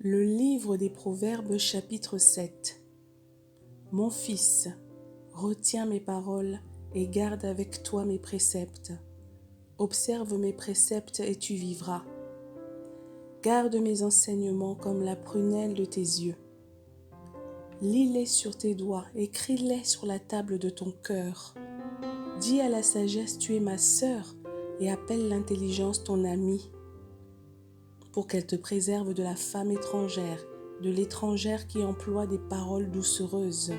Le livre des Proverbes chapitre 7. Mon fils, retiens mes paroles et garde avec toi mes préceptes. Observe mes préceptes et tu vivras. Garde mes enseignements comme la prunelle de tes yeux. Lis-les sur tes doigts, écris-les sur la table de ton cœur. Dis à la sagesse, tu es ma sœur, et appelle l'intelligence ton amie, pour qu'elle te préserve de la femme étrangère, de l'étrangère qui emploie des paroles doucereuses.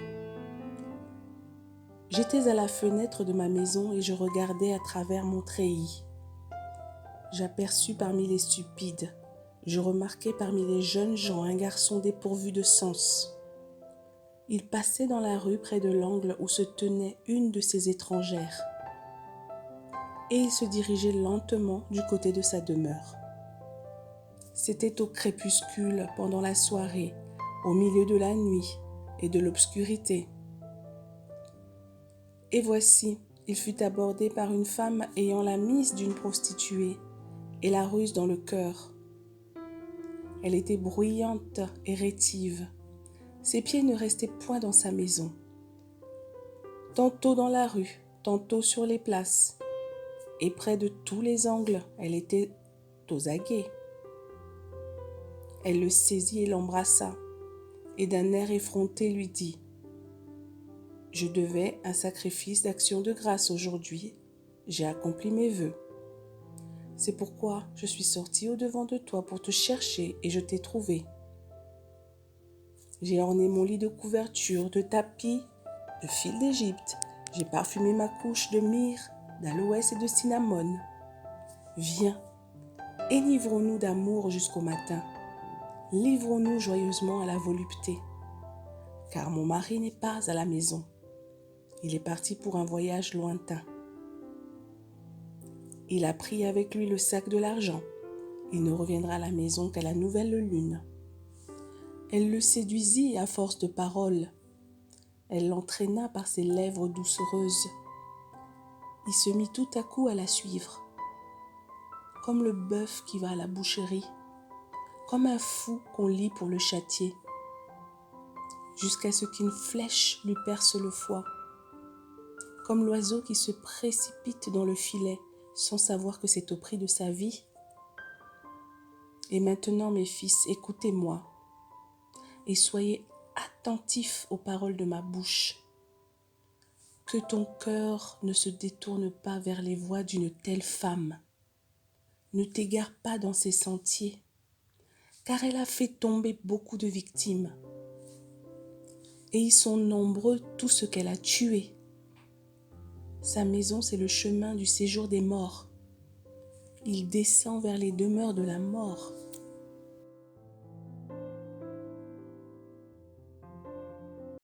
J'étais à la fenêtre de ma maison et je regardais à travers mon treillis. J'aperçus parmi les stupides, je remarquai parmi les jeunes gens un garçon dépourvu de sens. Il passait dans la rue près de l'angle où se tenait une de ces étrangères, et il se dirigeait lentement du côté de sa demeure. C'était au crépuscule, pendant la soirée, au milieu de la nuit et de l'obscurité. Et voici, il fut abordé par une femme ayant la mise d'une prostituée et la ruse dans le cœur. Elle était bruyante et rétive. Ses pieds ne restaient point dans sa maison. Tantôt dans la rue, tantôt sur les places, et près de tous les angles, elle était aux aguets. Elle le saisit et l'embrassa, et d'un air effronté lui dit : « Je devais un sacrifice d'action de grâce aujourd'hui, j'ai accompli mes vœux. C'est pourquoi je suis sortie au-devant de toi pour te chercher et je t'ai trouvé. J'ai orné mon lit de couverture, de tapis, de fil d'Égypte. J'ai parfumé ma couche de myrrhe, d'aloès et de cinnamome. Viens, enivrons-nous d'amour jusqu'au matin. Livrons-nous joyeusement à la volupté. Car mon mari n'est pas à la maison. Il est parti pour un voyage lointain. Il a pris avec lui le sac de l'argent. Il ne reviendra à la maison qu'à la nouvelle lune. » Elle le séduisit à force de paroles. Elle l'entraîna par ses lèvres doucereuses. Il se mit tout à coup à la suivre, comme le bœuf qui va à la boucherie, comme un fou qu'on lie pour le châtier, jusqu'à ce qu'une flèche lui perce le foie, comme l'oiseau qui se précipite dans le filet sans savoir que c'est au prix de sa vie. Et maintenant, mes fils, écoutez-moi et soyez attentifs aux paroles de ma bouche. Que ton cœur ne se détourne pas vers les voies d'une telle femme. Ne t'égare pas dans ses sentiers, car elle a fait tomber beaucoup de victimes. Et ils sont nombreux tous ceux qu'elle a tués. Sa maison, c'est le chemin du séjour des morts. Il descend vers les demeures de la mort.